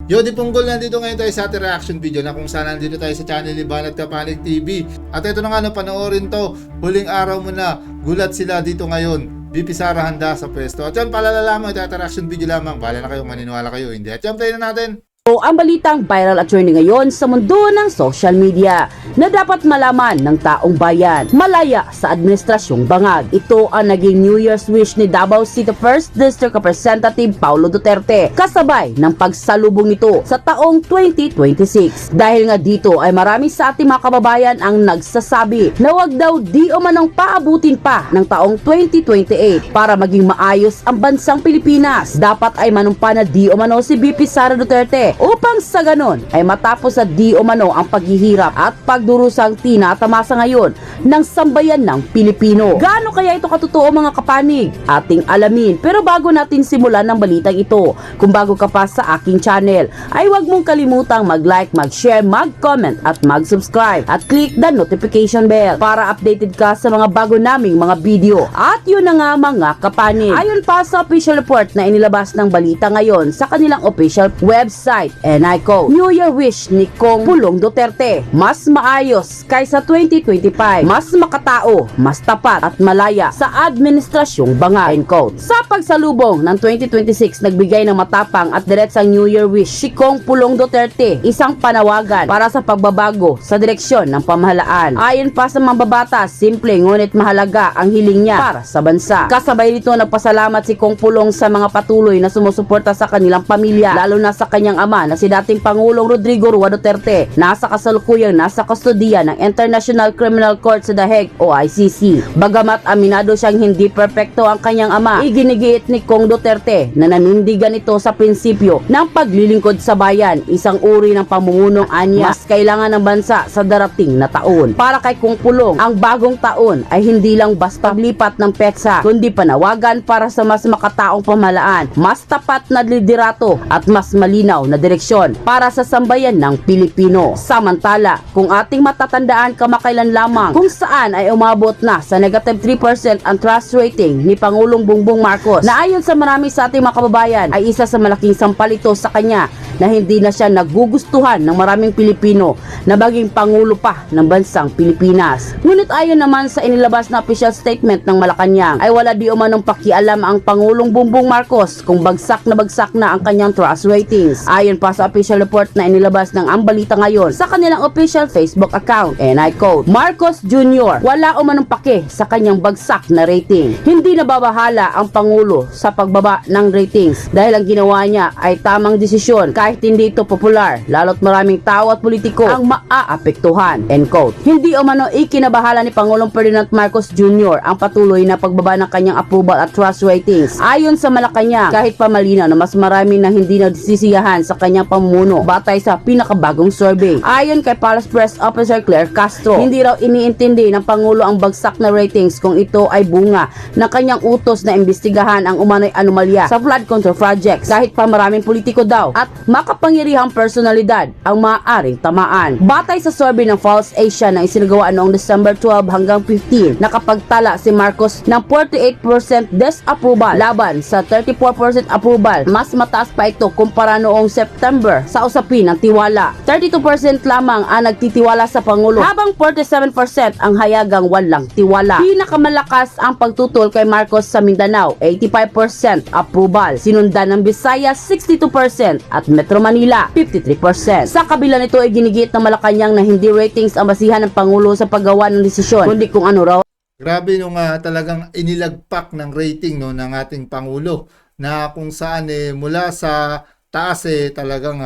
Yo, di punggol, nandito ngayon tayo sa ating reaction video na kung saan nandito tayo sa channel ni Banat Kapanig TV. At ito na nga, no, panoorin to. Huling araw mo na, gulat sila dito ngayon. BP Sara handa sa pwesto. At yan, paalala lamang, ito at reaction video lamang. Bahala na kayo, maniniwala kayo, hindi. At yan, play na natin. Ang balitang viral attorney ngayon sa mundo ng social media na dapat malaman ng taong bayan malaya sa administrasyong bangag. Ito ang naging New Year's wish ni Davao City 1st District Representative Paulo Duterte kasabay ng pagsalubong nito sa taong 2026. Dahil nga dito ay marami sa ating mga kababayan ang nagsasabi na wag daw di o manong paabutin pa ng taong 2028 para maging maayos ang bansang Pilipinas. Dapat ay manumpa na di o mano si BP Sara Duterte upang sa ganon ay matapos sa di o mano ang paghihirap at pagdurusang tinatamasa ngayon ng sambayan ng Pilipino. Gaano kaya ito katotoo mga kapanig? Ating alamin. Pero bago natin simulan ng balitang ito, kung bago ka pa sa aking channel, ay huwag mong kalimutang mag-like, mag-share, mag-comment at mag-subscribe at click the notification bell para updated ka sa mga bago naming mga video. At yun na nga mga kapanig. Ayon pa sa official report na inilabas ng balita ngayon sa kanilang official website, and I quote, New Year wish ni Kong Pulong Duterte, mas maayos kaysa 2025, mas makatao, mas tapat at malaya sa administrasyong bangag, end quote. Sa pagsalubong ng 2026, nagbigay ng matapang at diretsang New Year wish si Kong Pulong Duterte, isang panawagan para sa pagbabago sa direksyon ng pamahalaan. Ayon pa sa mambabatas, simple ngunit mahalaga ang hiling niya para sa bansa. Kasabay nito, nagpasalamat si Kong Pulong sa mga patuloy na sumusuporta sa kanilang pamilya, lalo na sa kanyang ama na si dating Pangulong Rodrigo Roa Duterte, nasa kasalukuyang nasa kustodiya ng International Criminal Court sa The Hague o ICC. Bagamat aminado siyang hindi perpekto ang kanyang ama, iginigiit ni Kong Duterte na nanindigan ito sa prinsipyo ng paglilingkod sa bayan, isang uri ng pamumunong anya mas kailangan ng bansa sa darating na taon. Para kay Kong Pulong, ang bagong taon ay hindi lang basta lipat ng petsa, kundi panawagan para sa mas makataong pamahalaan, mas tapat na liderato at mas malinaw na direksyon para sa sambayan ng Pilipino. Samantala, kung ating matatandaan kamakailan lamang kung saan ay umabot na sa negative 3% ang trust rating ni Pangulong Bongbong Marcos, na ayon sa marami sa ating mga kababayan ay isa sa malaking sampal ito sa kanya na hindi na siya nagugustuhan ng maraming Pilipino na maging Pangulo pa ng bansang Pilipinas. Ngunit ayon naman sa inilabas na official statement ng Malacanang ay wala di umanong pakialam ang Pangulong Bongbong Marcos kung bagsak na ang kanyang trust ratings. Ayon pa sa official report na inilabas ng Ang Balita ngayon sa kanilang official Facebook account, and I quote, Marcos Jr. wala umanong pake sa kanyang bagsak na rating. Hindi nababahala ang Pangulo sa pagbaba ng ratings dahil ang ginawa niya ay tamang desisyon kahit hindi ito popular, lalo't maraming tao at politiko ang maaapektuhan, end quote. Hindi umano ikinabahala ni Pangulong Ferdinand Marcos Jr. ang patuloy na pagbaba ng kanyang approval at trust ratings. Ayon sa Malacanang, kahit pa malinaw na mas marami na hindi nagsisiyahan sa kanyang pamumuno batay sa pinakabagong survey. Ayon kay Palace Press Officer Claire Castro, hindi raw iniintindi ng Pangulo ang bagsak na ratings kung ito ay bunga ng kanyang utos na imbestigahan ang umano'y anomalya sa flood control projects, kahit pa maraming politiko daw at makapangyarihang personalidad ang maaaring tamaan. Batay sa survey ng False Asia na isinagawa noong December 12 hanggang 15, nakapagtala si Marcos ng 48% disapproval laban sa 34% approval. Mas mataas pa ito kumpara noong September sa usapin ng tiwala. 32% lamang ang nagtitiwala sa Pangulo, habang 47% ang hayagang walang tiwala. Pinakamalakas ang pagtutol kay Marcos sa Mindanao, 85% approval. Sinundan ng Visayas, 62% at Metro Manila, 53%. Sa kabila nito ay ginigit ng Malacanang na hindi ratings ang basihan ng Pangulo sa paggawa ng desisyon, kundi kung ano raw. Grabe nung talagang inilagpak ng rating, no, ng ating Pangulo, na kung saan mula sa taas talagang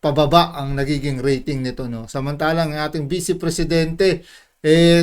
pababa ang nagiging rating nito, no. Samantalang ang ating Vice Presidente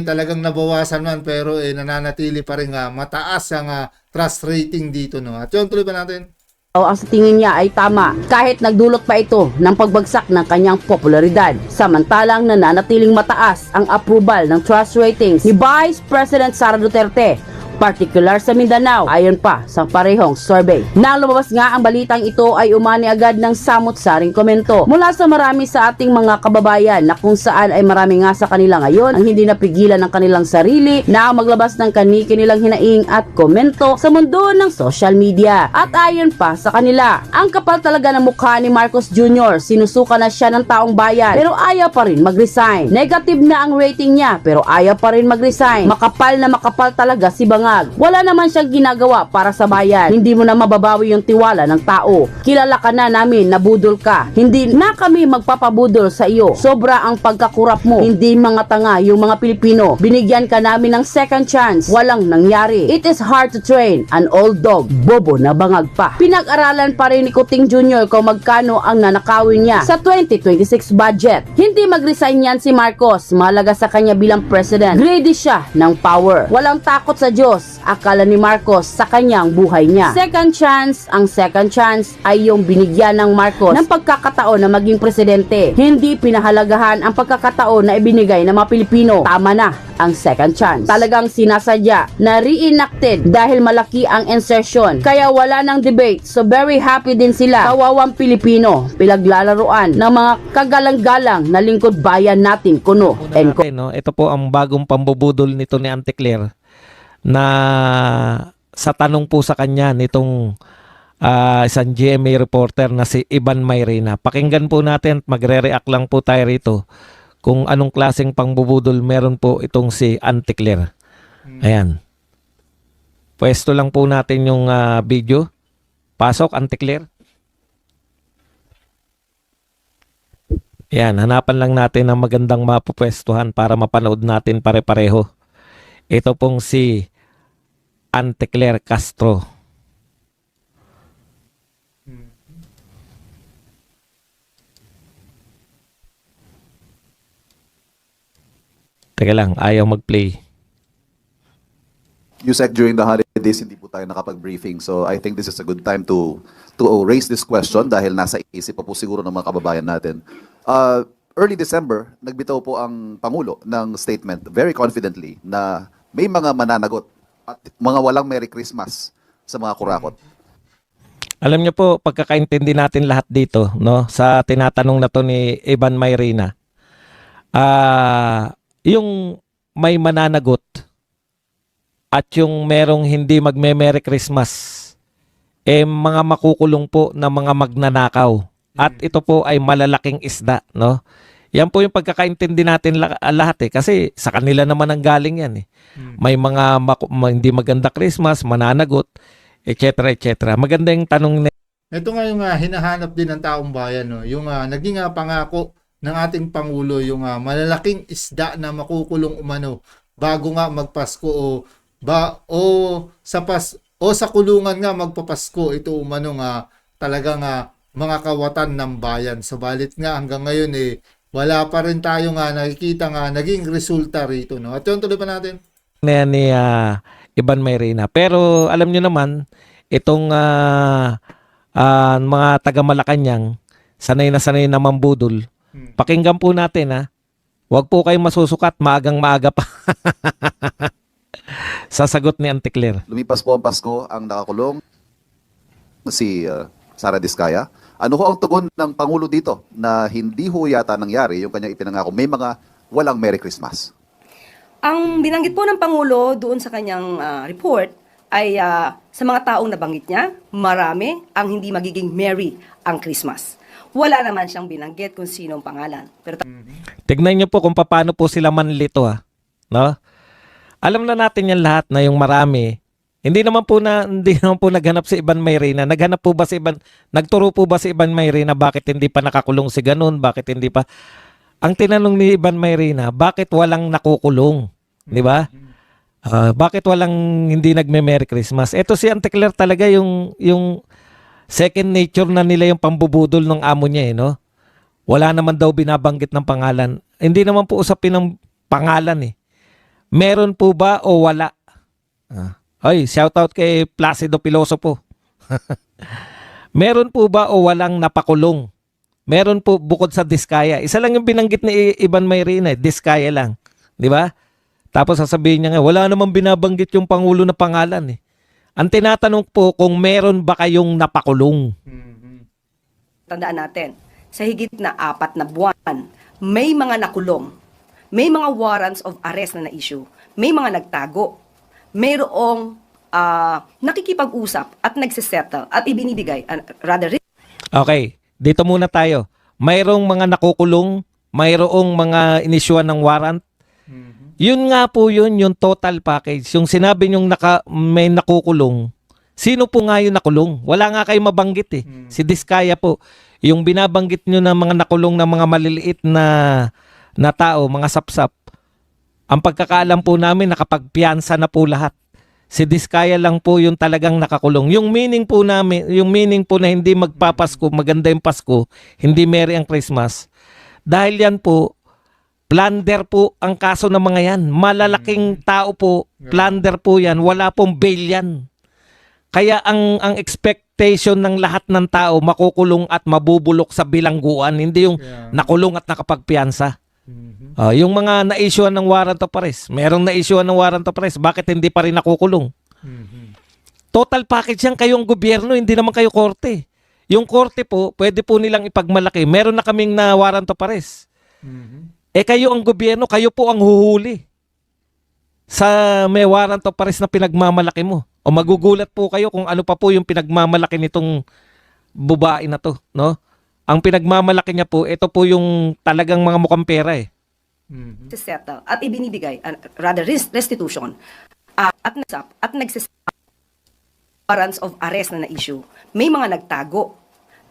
talagang nabawasan man, pero nananatili pa rin mataas ang trust rating dito, no. At yun, tuloy pa natin. Ang sa tingin niya ay tama kahit nagdulot pa ito ng pagbagsak ng kanyang popularidad. Samantalang nananatiling mataas ang approval ng trust ratings ni Vice President Sara Duterte particular sa Mindanao, ayon pa sa parehong survey. Nang lumabas nga ang balitang ito ay umani agad ng samot-saring komento mula sa marami sa ating mga kababayan na kung saan ay marami nga sa kanila ngayon ang hindi napigilan ng kanilang sarili na maglabas ng kanilang hinaing at komento sa mundo ng social media. At ayon pa sa kanila, ang kapal talaga ng mukha ni Marcos Jr. Sinusuka na siya ng taong bayan pero ayaw pa rin mag-resign. Negative na ang rating niya pero ayaw pa rin mag-resign. Makapal na makapal talaga si Bangag. Wala naman siyang ginagawa para sa bayan. Hindi mo na mababawi yung tiwala ng tao. Kilala ka na namin, nabudol ka. Hindi na kami magpapabudol sa iyo. Sobra ang pagkakurap mo. Hindi mga tanga yung mga Pilipino. Binigyan ka namin ng second chance. Walang nangyari. It is hard to train an old dog. Bobo na Bangag pa. Pinag-aralan pa rin ni Kuting Jr. kung magkano ang nanakawin niya sa 2026 budget. Hindi mag-resign yan si Marcos. Mahalaga sa kanya bilang president. Greedy siya ng power. Walang takot sa Diyos. Akala ni Marcos sa kanyang buhay niya. Second chance, ang second chance ay yung binigyan ng Marcos ng pagkakataon na maging presidente. Hindi pinahalagahan ang pagkakataon na ibinigay ng mga Pilipino. Tama na ang second chance. Talagang sinasadya na reenacted dahil malaki ang insertion. Kaya wala nang debate. So very happy din sila. Kawawang Pilipino. Pilaglalaroan ng mga kagalang-galang na lingkod bayan natin kuno. Okay, no? Ito po ang bagong pambubudol nito ni Auntie Claire na sa tanong po sa kanya nitong isang GMA reporter na si Ivan Mayrina. Pakinggan po natin at magre-react lang po tayo rito kung anong klaseng pangbubudol meron po itong si Auntie Claire. Ayan. Pwesto lang po natin yung video. Pasok, Auntie Claire. Yan, hanapan lang natin ng magandang mapupwestuhan para mapanood natin pare-pareho. Ito pong si Auntie Claire Castro. Teka lang, ayaw mag-play. Yusek, during the holidays, hindi po tayo nakapag-briefing. So I think this is a good time to raise this question dahil nasa isip pa po siguro ng mga kababayan natin. Early December, nagbitaw po ang Pangulo ng statement very confidently na may mga mananagot at mga walang Merry Christmas sa mga kurakot. Alam niyo po, pagkakaintindi natin lahat dito, no, sa tinatanong na to ni Ivan Mayrina, yung may mananagot at yung merong hindi magme-Merry Christmas, mga makukulong po na mga magnanakaw. At ito po ay malalaking isda, no? Yan po yung pagkakaintindi natin lahat kasi sa kanila naman ang galing yan May mga hindi maganda Christmas, mananagot, etc. etc. Maganda yung tanong na Ito nga yung hinahanap din ng taong bayan, no? Yung naging pangako ng ating Pangulo, yung malalaking isda na makukulong umano bago nga magpasko o sa kulungan nga magpapasko, ito umano nga talagang mga kawatan ng bayan. Subalit nga hanggang ngayon wala pa rin tayo nakikita naging resulta rito, no? At yun, tuloy pa natin. ni Ivan Mayrina. Pero alam nyo naman, itong mga taga Malacanang, sanay na mambudol. Pakinggan po natin Huwag po kayong masusukat, maagang-maaga pa. Sasagot ni Auntie Claire. Lumipas po ang Pasko, ang nakakulong si Sara Diskaya. Ano ho ang tugon ng Pangulo dito na hindi ho yata nangyari yung kanyang ipinangako? May mga walang Merry Christmas. Ang binanggit po ng Pangulo doon sa kanyang report ay sa mga taong nabanggit niya, marami ang hindi magiging merry ang Christmas. Wala naman siyang binanggit kung sino ang pangalan. Pero Tignan niyo po kung paano po sila manlito no? Alam na natin yan lahat na yung marami. Hindi naman po naghanap si Ivan Mayrina. Nagturo po ba si Ivan Mayrina bakit hindi pa nakakulong si ganun? Bakit hindi pa? Ang tinanong ni Ivan Mayrina, bakit walang nakukulong? Di ba? Bakit walang hindi nagme-Merry Christmas? Ito si Auntie Claire talaga yung second nature na nila yung pambubudol ng amo niya no? Wala naman daw binabanggit ng pangalan. Hindi naman po usapin ng pangalan Meron po ba o wala? Ay, shout out kay Placido Pilosopo. Meron po ba o walang napakulong? Meron po bukod sa Diskaya. Isa lang yung binanggit ni Ivan Mayrina, Diskaya lang. Di ba? Tapos sasabihin niya nga, wala namang binabanggit yung Pangulo na pangalan eh. Ang tinatanong po kung meron ba kayong napakulong. Tandaan natin, sa higit na 4 na buwan, may mga nakulong, may mga warrants of arrest na na-issue, may mga nagtago, mayroong nakikipag-usap at nagsisettle at ibinibigay, Okay, dito muna tayo. Mayroong mga nakukulong, mayroong mga inisyuan ng warrant. Yun nga po yun, yung total package. Yung sinabi nyong may nakukulong, sino po nga yung nakulong? Wala nga kayo mabanggit eh. Si Diskaya po. Yung binabanggit nyo na mga nakulong na mga maliliit na tao, mga sapsap. Ang pagkakaalam po namin, nakapagpiyansa na po lahat. Si Diskaya lang po yung talagang nakakulong. Yung meaning po namin, yung meaning po na hindi magpapasko, maganda yung Pasko, hindi merry ang Christmas. Dahil yan po, plunder po ang kaso ng mga yan. Malalaking tao po, plunder po yan. Wala pong bail yan. Kaya ang expectation ng lahat ng tao makukulong at mabubulok sa bilangguan, hindi yung nakulong at nakapagpiyansa. Yung mga na-issuean ng warrant of arrest, merong na-issuean ng warrant of arrest, bakit hindi pa rin nakukulong? Total package yan, kayong gobyerno, hindi naman kayo korte. Yung korte po, pwede po nilang ipagmalaki. Meron na kaming na warrant of arrest. Eh kayo ang gobyerno, kayo po ang huhuli sa may warrant of arrest na pinagmamalaki mo. O magugulat po kayo kung ano pa po yung pinagmamalaki nitong babae na to, no? Ang pinagmamalaki niya po, ito po yung talagang mga mukhang pera eh. settle at ibinibigay, restitution, at nagsisettle warrants of arrest na na-issue. May mga nagtago,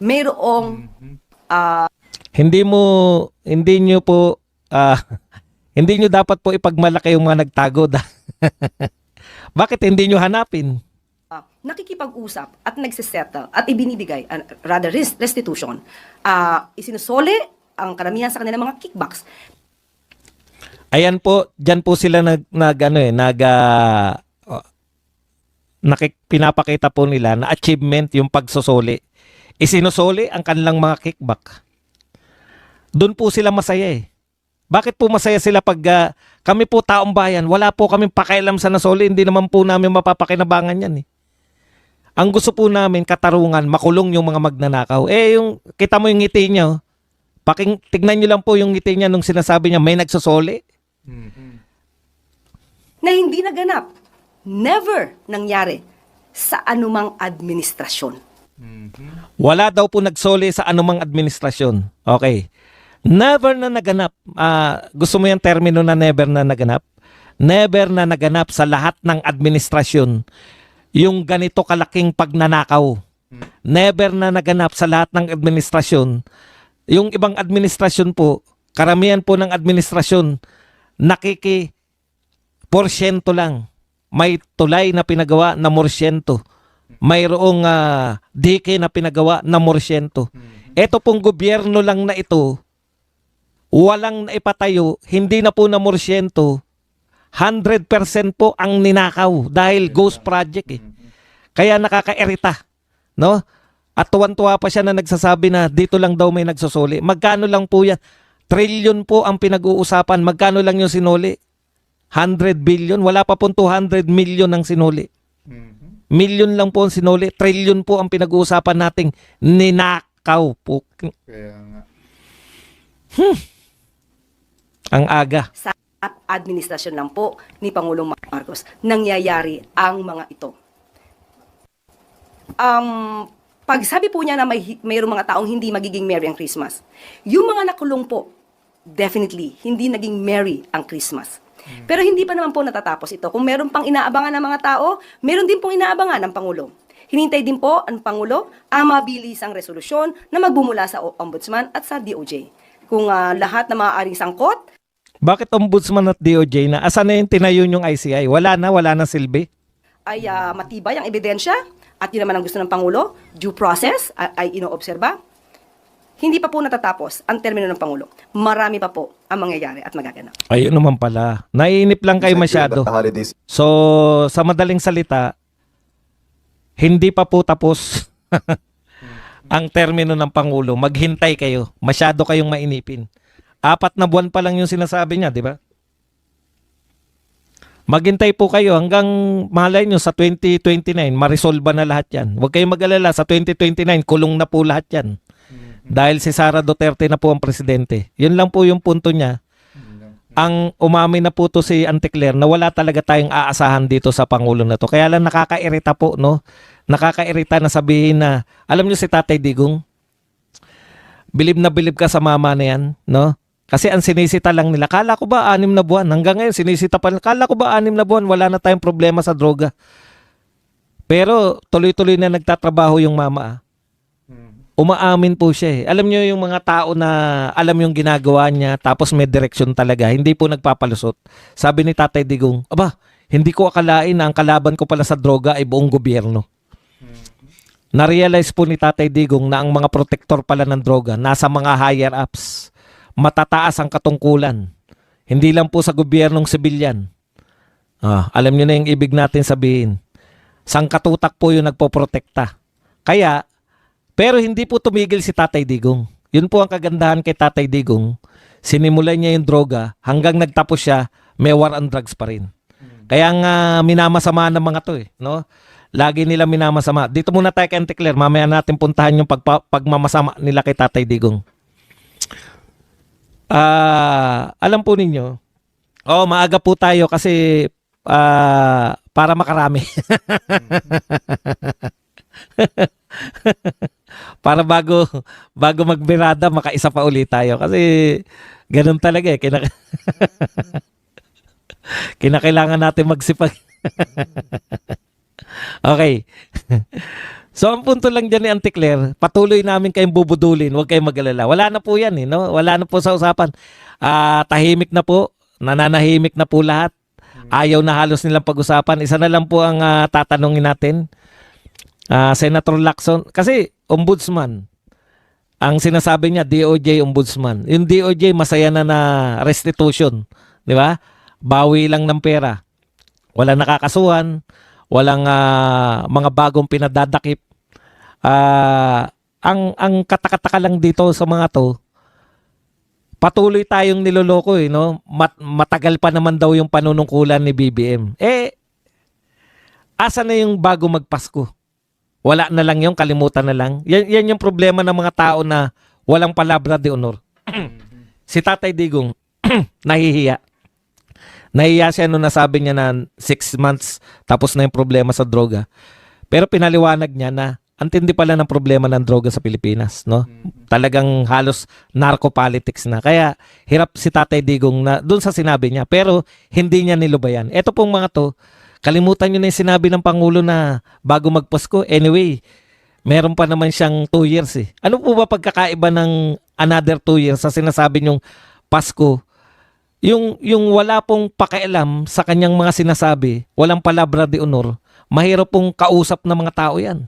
mayroong Hindi nyo po hindi nyo dapat po ipagmalaki yung mga nagtago. Bakit hindi nyo hanapin? nakikipag-usap at nagsisettle at ibinibigay, restitution, isinusole ang karamihan sa kanilang mga kickbacks. Ayan po, diyan po sila pinapakita po nila na achievement yung pagsusoli. Isinusoli ang kanilang mga kickback. Doon po sila masaya eh. Bakit po masaya sila pag kami po taong bayan, wala po kaming pakialam sa nasoli, hindi naman po namin mapapakinabangan yan eh. Ang gusto po namin, katarungan, makulong yung mga magnanakaw. Eh, kita mo yung ngiti niya, oh. Tignan nyo lang po yung ngiti niya nung sinasabi niya, may nagsusoli. Na hindi naganap, never nangyari sa anumang administrasyon. Wala daw po nagsoli sa anumang administrasyon. Okay. Never na naganap. Gusto mo yung termino na never na naganap? Never na naganap sa lahat ng administrasyon yung ganito kalaking pagnanakaw. Never na naganap sa lahat ng administrasyon. Yung ibang administrasyon po, karamihan po ng administrasyon, porsyento lang. May tulay na pinagawa na morsyento. Mayroong dike na pinagawa na morsyento. Ito pong gobyerno lang na ito, walang naipatayo, hindi na po na morsyento, 100% po ang ninakaw dahil ghost project eh. Kaya nakakairita, no? At tuwan-tuwa pa siya na nagsasabi na dito lang daw may nagsusuli. Magkano lang po yan? Trillion po ang pinag-uusapan. Magkano lang yung sinuli? 100 billion? Wala pa pong 200 million ang sinuli. Million lang po ang sinuli. Trillion po ang pinag-uusapan nating ninakaw po. Kaya nga. Ang aga. Sa administrasyon lang po ni Pangulong Marcos nangyayari ang mga ito. Pag sabi po niya na mayroong mga taong hindi magiging merry ang Christmas, yung mga nakulong po, definitely, hindi naging merry ang Christmas. Pero hindi pa naman po natatapos ito. Kung meron pang inaabangan ng mga tao, meron din pong inaabangan ng Pangulo. Hinintay din po ang Pangulo ang mabilisang resolusyon na magbumula sa Ombudsman at sa DOJ. Kung lahat na maaaring sangkot, Bakit Ombudsman at DOJ na? Asan na yung tinayo yung ICI? Wala na silbi. ay matibay ang ebidensya at yun naman ang gusto ng Pangulo, due process ay inoobserba. Hindi pa po natatapos ang termino ng Pangulo. Marami pa po ang mangyayari at magaganap. Ayun naman pala. Naiinip lang kayo masyado. The holidays. So, sa madaling salita, hindi pa po tapos ang termino ng Pangulo. Maghintay kayo. Masyado kayong mainipin. 4 na buwan pa lang yung sinasabi niya, di ba? Maghintay po kayo hanggang malay nyo sa 2029, marisolba na lahat yan. Huwag kayong mag-alala, sa 2029, kulong na po lahat yan. Dahil si Sara Duterte na po ang presidente. Yun lang po yung punto niya. Ang umamin na po to si Auntie Claire na wala talaga tayong aasahan dito sa Pangulo na to. Kaya lang nakakairita po, no? Nakakairita na sabihin na, alam nyo si Tatay Digong, bilib na bilib ka sa mama na yan, no? Kasi ang sinisita lang nila, kala ko ba 6 na buwan? Hanggang ngayon, sinisita pa nila, kala ko ba 6 na buwan? Wala na tayong problema sa droga. Pero tuloy-tuloy na nagtatrabaho yung mama. Umaamin po siya eh. Alam niyo yung mga tao na alam yung ginagawa niya, tapos may direksyon talaga, hindi po nagpapalusot. Sabi ni Tatay Digong, aba, hindi ko akalain na ang kalaban ko pala sa droga ay buong gobyerno. Na-realize po ni Tatay Digong na ang mga protector pala ng droga nasa mga higher ups. Matataas ang katungkulan. Hindi lang po sa gobyernong sibilyan. Alam niyo na yung ibig natin sabihin. Sangkatutak po yung nagpoprotekta. Kaya, pero hindi po tumigil si Tatay Digong. Yun po ang kagandahan kay Tatay Digong. Sinimulan niya yung droga, hanggang nagtapos siya, may war on drugs pa rin. Kaya nga minamasama ng mga to eh, no? Lagi nila minamasama. Dito muna tayo kay Auntie Claire, mamaya natin puntahan yung pagmamasama nila kay Tatay Digong. Alam po ninyo, maaga po tayo kasi para makarami. Para bago magbirada, makaisa pa ulit tayo. Kasi ganun talaga eh. Kinakailangan natin magsipag. Okay. So, ang punto lang dyan ni Auntie Claire, patuloy namin kayong bubudulin, huwag kayong mag-alala. Wala na po yan eh, no? Wala na po sa usapan. Tahimik na po, nananahimik na po lahat. Ayaw na halos nilang pag-usapan. Isa na lang po ang tatanungin natin. Senator Lacson, kasi ombudsman, ang sinasabi niya, DOJ ombudsman. Yung DOJ, masaya na restitution. Di ba? Bawi lang ng pera. Walang nakakasuhan, walang mga bagong pinadadakip. Ang katakataka lang dito sa mga to, patuloy tayong niloloko eh, no? Matagal pa naman daw yung panunungkulan ni BBM. Asa na yung bago magpasko? Wala na lang yung kalimutan na lang. Yan yung problema ng mga tao na walang palabra de honor. Si Tatay Digong, nahihiya. Nahihiya siya nung nasabi niya na 6 months tapos na yung problema sa droga. Pero pinaliwanag niya na ang tindi pala ng problema ng droga sa Pilipinas, no? Talagang halos narco-politics na. Kaya hirap si Tatay Digong na doon sa sinabi niya. Pero hindi niya nilubayan. Ito pong mga to, kalimutan niyo na yung sinabi ng Pangulo na bago magpasko. Anyway, meron pa naman siyang 2 years eh. Ano po ba pagkakaiba ng another 2 years sa sinasabi niyong Pasko? Yung wala pong pakialam sa kanyang mga sinasabi, walang palabra de honor, mahirap pong kausap ng mga tao yan.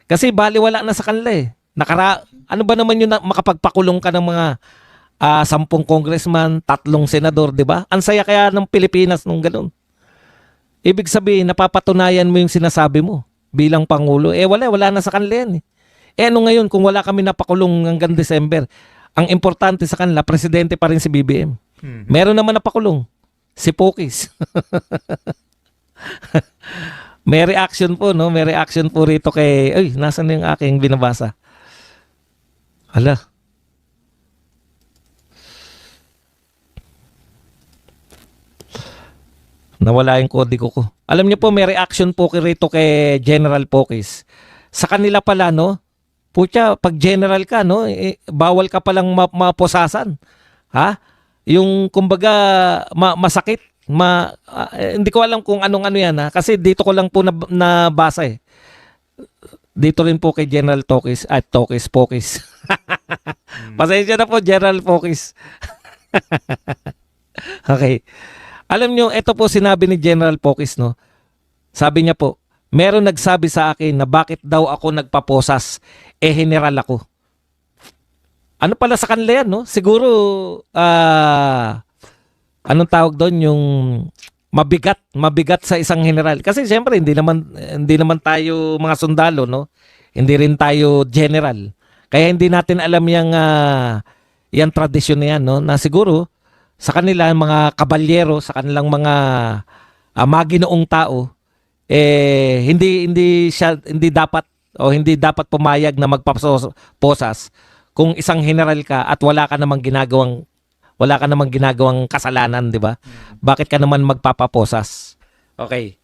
Kasi baliwala na sa kanila eh. Ano ba naman yun na makapagpakulong ka ng mga 10 congressman, 3 senador, di ba? Ang saya kaya ng Pilipinas nung ganun. Ibig sabihin, napapatunayan mo yung sinasabi mo bilang Pangulo. Wala na sa kanila yan eh. Ano ngayon kung wala kami napakulong hanggang December? Ang importante sa kanila, presidente pa rin si BBM. Meron naman napakulong. Si Pokis. May reaction po, no? May reaction po rito kay... Ay, nasan na yung aking binabasa? Hala. Nawala yung kodigo ko. Alam niyo po, may reaction po rito kay General Pokis. Sa kanila pala, no? Pucha, pag general ka, no? Bawal ka palang maposasan. Ha? Yung, kumbaga, masakit. Hindi ko alam kung anong ano yan ha. Kasi dito ko lang po nabasa eh. Dito rin po kay General Pokis. Pasensya na po, General Pokis. Okay. Alam nyo, ito po sinabi ni General Pokis, no? Sabi niya po, meron nagsabi sa akin na bakit daw ako nagpaposas, general ako. Ano pala sa kanila yan, no? Siguro, anong tawag doon, yung mabigat sa isang general. Kasi siyempre, hindi naman tayo mga sundalo, no? Hindi rin tayo general. Kaya hindi natin alam yung tradisyon na yan, no? Na siguro, sa kanila, mga kabalyero, sa kanilang mga maginoong tao, hindi dapat pumayag na magpaposas kung isang general ka at wala ka namang ginagawang kasalanan, di ba? Bakit ka naman magpapaposas? Okay.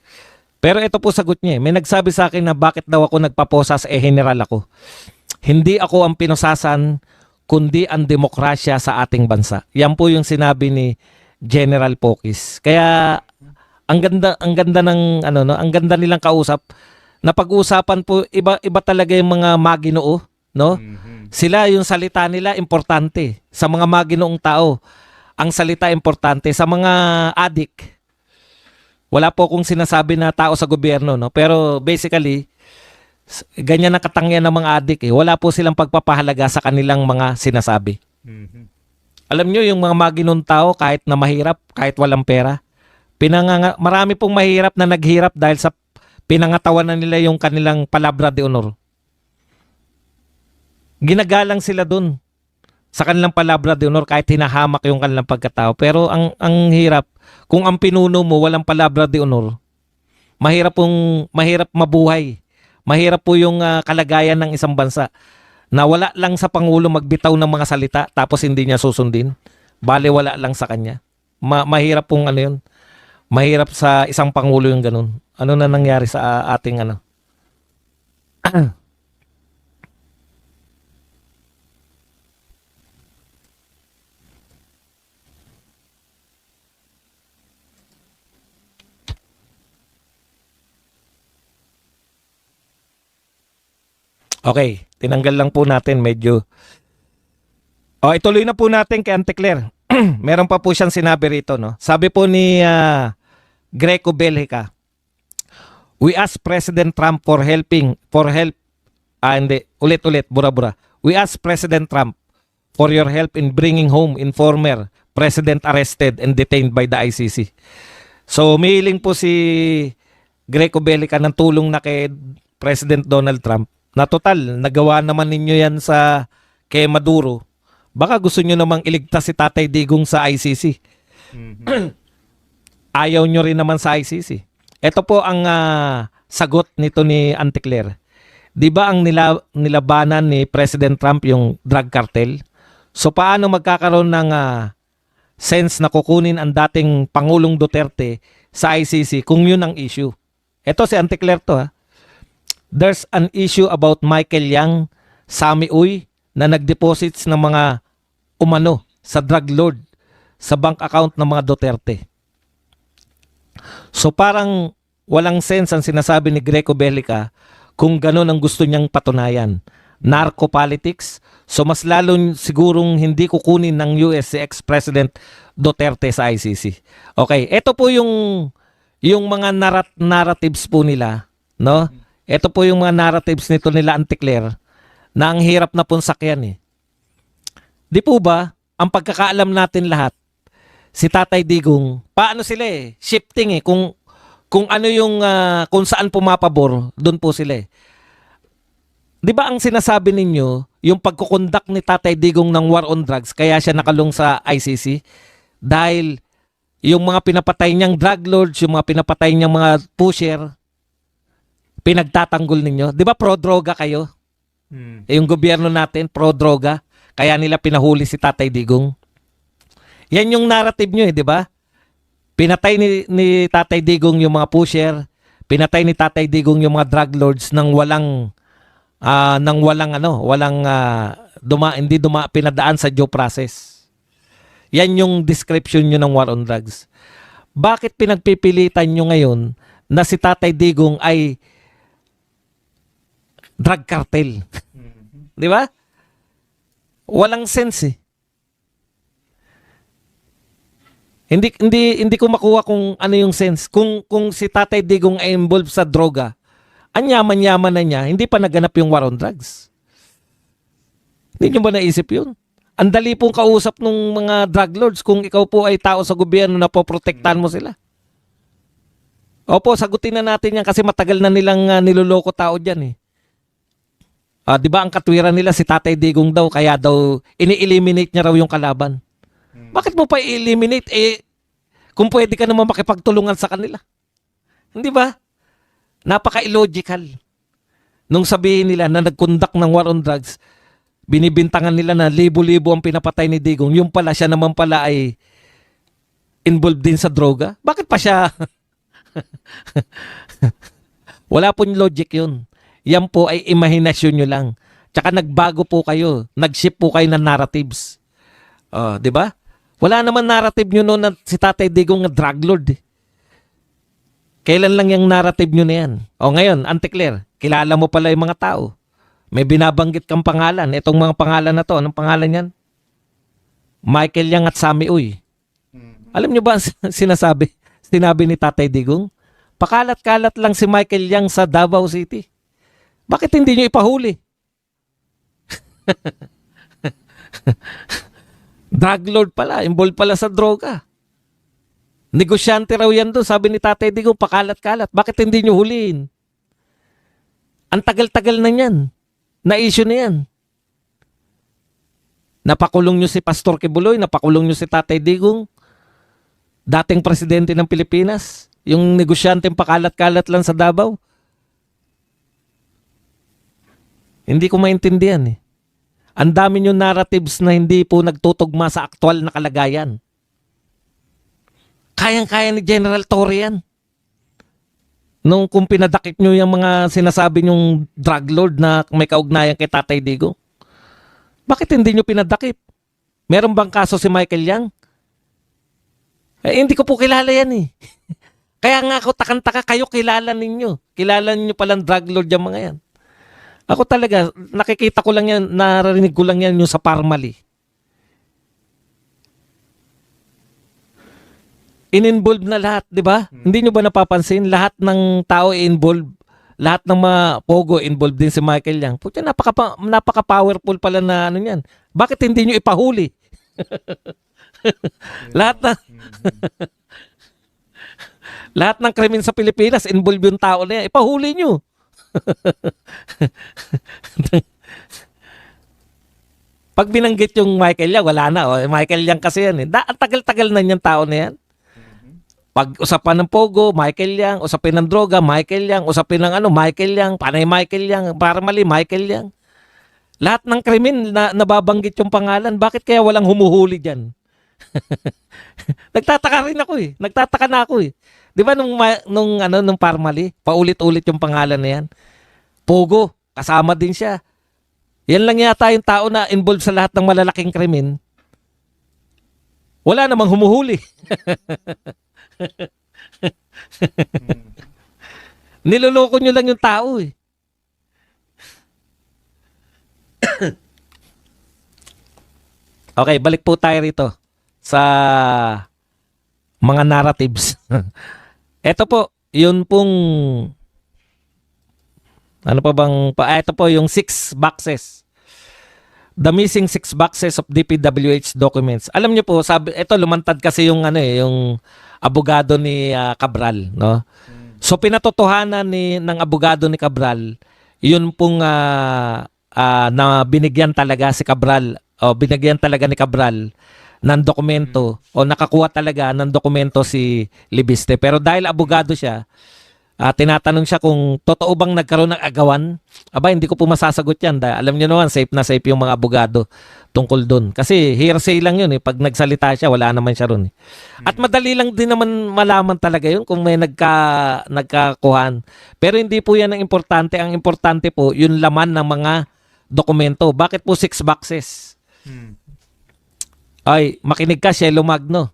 Pero ito po sagot niya. May nagsabi sa akin na bakit daw ako nagpaposas, general ako. Hindi ako ang pinosasan, kundi ang demokrasya sa ating bansa. Yan po yung sinabi ni General Pokis. Kaya ang ganda ng ang ganda nilang kausap. Napag-uusapan po iba talaga yung mga maginoo, no? Sila yung salita nila importante sa mga maginoong tao. Ang salita importante sa mga adik. Wala po akong sinasabi na tao sa gobyerno, no? Pero basically, ganyan ang katangian ng mga adik eh. Wala po silang pagpapahalaga sa kanilang mga sinasabi. Alam nyo, yung mga maginong tao, kahit na mahirap, kahit walang pera, marami pong mahirap na naghirap dahil sa pinangatawanan nila yung kanilang palabra de honor. Ginagalang sila dun sa kanilang palabra de honor kahit hinahamak yung kanilang pagkatao. Pero ang hirap, kung ang pinuno mo walang palabra de honor, mahirap mabuhay. Mahirap po yung kalagayan ng isang bansa na wala lang sa Pangulo magbitaw ng mga salita tapos hindi niya susundin. Bale wala lang sa kanya. Mahirap pong yun. Mahirap sa isang Pangulo yung ganun. Ano na nangyari sa ating Okay, tinanggal lang po natin medyo. Ituloy na po natin kay Auntie Claire. Meron pa po siyang sinabi rito, no? Sabi po ni Greco Bellica, we asked President Trump for help. Ulit, bura-bura. We asked President Trump for your help in bringing home informer president arrested and detained by the ICC. So, umihiling po si Greco Bellica ng tulong na kay President Donald Trump. Na total, nagawa naman ninyo yan kay Maduro. Baka gusto nyo namang iligtas si Tatay Digong sa ICC. Ayaw nyo rin naman sa ICC. Ito po ang sagot nito ni Auntie Claire. Di ba ang nilabanan ni President Trump yung drug cartel? So paano magkakaroon ng sense na kukunin ang dating Pangulong Duterte sa ICC kung yun ang issue? Ito si Auntie Claire to ha. There's an issue about Michael Yang, Sami Uy, na nagdeposits ng mga umano sa drug lord sa bank account ng mga Duterte. So parang walang sense ang sinasabi ni Greco Bellica kung gano'n ang gusto niyang patunayan. Narco-politics. So mas lalo sigurong hindi kukunin ng US si ex-President Duterte sa ICC. Okay, ito po yung mga narratives po nila, no? Ito po yung mga narratives nito nila Auntie Claire na ang hirap na pong sakyan eh. Di po ba, ang pagkakaalam natin lahat, si Tatay Digong, paano sila eh, shifting eh, kung ano yung, kung saan pumapabor, doon po sila eh. Di ba ang sinasabi ninyo, yung pagkukondak ni Tatay Digong ng war on drugs, kaya siya nakalong sa ICC, dahil yung mga pinapatay niyang drug lords, yung mga pinapatay niyang mga pusher, pinagtatanggol ninyo. Di ba pro-droga kayo? Yung gobyerno natin, pro-droga. Kaya nila pinahuli si Tatay Digong. Yan yung narrative nyo eh, di ba? Pinatay ni Tatay Digong yung mga pusher. Pinatay ni Tatay Digong yung mga drug lords hindi pinadaan sa due process. Yan yung description nyo ng war on drugs. Bakit pinagpipilitan nyo ngayon na si Tatay Digong ay drug cartel? Di ba? Walang sense eh. Hindi ko makuha kung ano yung sense. Kung si Tatay Digong ay involved sa droga, ang yaman-yaman na niya, hindi pa naganap yung war on drugs. Hindi nyo ba naisip yun? Ang dali pong kausap ng mga drug lords kung ikaw po ay tao sa gobyerno na poprotektahan mo sila. Opo, sagutin na natin yan kasi matagal na nilang niloloko tao dyan eh. Di ba ang katwiran nila si Tatay Digong daw kaya daw ini-eliminate niya raw yung kalaban. Bakit mo pa i-eliminate? Kung pwede ka naman makipagtulungan sa kanila. Hindi ba? Napaka-illogical. Nung sabihin nila na nag-conduct ng war on drugs, binibintangan nila na libo-libo ang pinapatay ni Digong. Yung pala, siya naman pala ay involved din sa droga. Bakit pa siya? Wala pong logic yun. Yan po ay imahinasyon nyo lang. Tsaka nagbago po kayo. Nag-shift po kayo ng narratives. Di ba? Wala naman narrative nyo noon na si Tatay Digong na drug lord. Kailan lang yung narrative nyo na yan? Ngayon, Anticlear, kilala mo pala yung mga tao. May binabanggit kang pangalan. Itong mga pangalan na to, anong pangalan yan? Michael Yang at Sammy Uy. Alam nyo ba ang sinabi ni Tatay Digong? Pakalat-kalat lang si Michael Yang sa Davao City. Bakit hindi nyo ipahuli? Drug lord pala, involved pala sa droga. Negosyante raw yan doon, sabi ni Tatay Digong, pakalat-kalat. Bakit hindi nyo huliin? Ang tagal-tagal na yan. Na-issue na yan. Napakulong nyo si Pastor Kibuloy, napakulong nyo si Tatay Digong, dating presidente ng Pilipinas, yung negosyanteng pakalat-kalat lang sa Davao. Hindi ko maintindihan eh. Ang dami yung narratives na hindi po nagtutugma sa aktual na kalagayan. Kayang-kaya ni General Torre yan. Nung kung pinadakip nyo yung mga sinasabi nyong drug lord na may kaugnayan kay Tatay Digong. Bakit hindi nyo pinadakip? Meron bang kaso si Michael Yang? Hindi ko po kilala yan eh. Kaya nga ako takang-taka, kayo kilala ninyo. Kilala ninyo palang drug lord yung mga yan. Ako talaga, nakikita ko lang yan, narinig ko lang yan yung sa Parmali. In-involve na lahat, di ba? Hindi nyo ba napapansin? Lahat ng tao involved. Lahat ng mga pogo involved din si Michael Yang. Puta, napaka-powerful pala na ano yan. Bakit hindi nyo ipahuli? lahat na lahat ng krimen sa Pilipinas involved yung tao na yan. Ipahuli nyo. Pag binanggit yung Michael Yang, wala na. Michael Yang kasi yan. Ang tagal-tagal na yung tao na yan. Pag usapan ng pogo, Michael Yang. Usapin ng droga, Michael Yang. Usapin ng Michael Yang. Panay Michael Yang. Parmali, Michael Yang. Lahat ng krimen na nababanggit yung pangalan, bakit kaya walang humuhuli dyan? Nagtataka rin ako eh. Nagtataka na ako eh. Di ba nung Parmali, paulit-ulit yung pangalan na yan? Pogo, kasama din siya. Yan lang yata yung tao na involved sa lahat ng malalaking krimen. Wala namang humuhuli. Niloloko nyo lang yung tao eh. Okay, balik po tayo rito sa mga narratives. Ito po, yun pong ito po yung 6 boxes. The missing 6 boxes of DPWH documents. Alam niyo po, ito lumantad kasi yung yung abogado ni Cabral, no? So pinatotohanan ng abogado ni Cabral, yun pong na binigyan talaga si Cabral o binigyan talaga ni Cabral ng dokumento o nakakuha talaga ng dokumento si Libiste. Pero dahil abogado siya, tinatanong siya kung totoo bang nagkaroon ng agawan. Aba, hindi ko po masasagot yan. Dahil alam niyo naman, safe na safe yung mga abogado tungkol dun. Kasi hearsay lang yun eh. Pag nagsalita siya, wala naman siya ron eh. At madali lang din naman malaman talaga yun kung may nagkakuhan. Pero hindi po yan ang importante. Ang importante po, yung laman ng mga dokumento. Bakit po 6 boxes? Ay, makinig ka, Shelo Magno.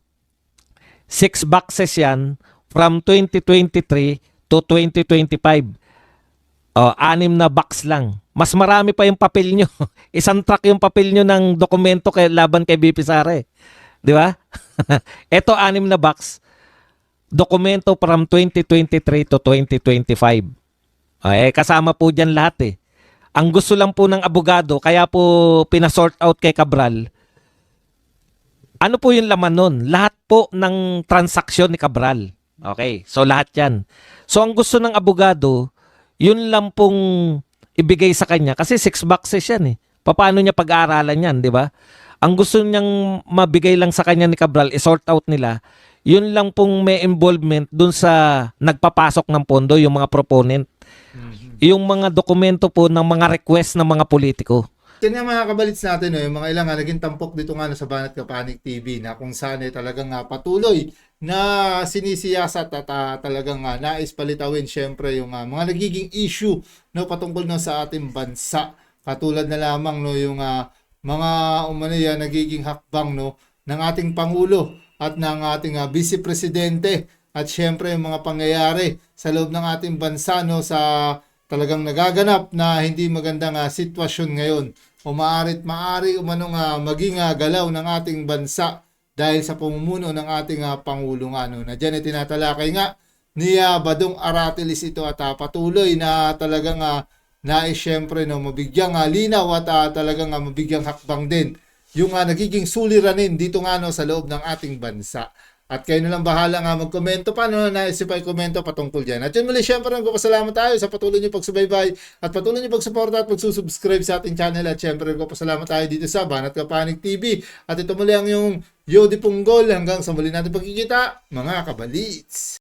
6 boxes yan from 2023 to 2025. 6 na box lang. Mas marami pa yung papel nyo. Isang truck yung papel nyo ng dokumento laban kay BP Sara eh. Di ba? Ito 6 na box. Dokumento from 2023 to 2025. Kasama po dyan lahat eh. Ang gusto lang po ng abogado, kaya po pinasort out kay Cabral, ano po yung laman nun? Lahat po ng transaksyon ni Cabral. Okay, so lahat yan. So ang gusto ng abogado, yun lang pong ibigay sa kanya. Kasi 6 boxes yan eh. Paano niya pag-aaralan yan, di ba? Ang gusto niyang mabigay lang sa kanya ni Cabral, i-sort out nila, yun lang pong may involvement dun sa nagpapasok ng pondo, yung mga proponent. Yung mga dokumento po ng mga request ng mga politiko. Yan nga mga kabalits natin, no, yung mga ilang naging tampok dito nga no, sa Banat Kapanig TV na kung saan talagang patuloy na sinisiyasat at talagang nais palitawin syempre yung mga nagiging issue no, patungkol no, sa ating bansa. Katulad na lamang no, yung mga nagiging hakbang no, ng ating Pangulo at ng ating Vice Presidente at syempre yung mga pangyayari sa loob ng ating bansa no, sa talagang nagaganap na hindi magandang sitwasyon ngayon o maaari umanong maging galaw ng ating bansa dahil sa pamumuno ng ating Pangulo nga no, na dyan ay tinatalakay nga ni Badong Aratilis ito at patuloy na talagang nais syempre no, mabigyang linaw at talagang mabigyang hakbang din yung nagiging suliranin dito nga no, sa loob ng ating bansa. At kayo na lang bahala nga magkomento pa, no, naisipay komento patungkol dyan. At yun muli, syempre, nagpapasalamat tayo sa patuloy niyo pagsubaybay at patuloy niyo pagsuporta at magsusubscribe sa ating channel. At syempre, nagpapasalamat tayo dito sa Banat Kapanig TV. At ito muli ang yung Yodi Punggol. Hanggang sa muli natin pagkikita, mga kabalits.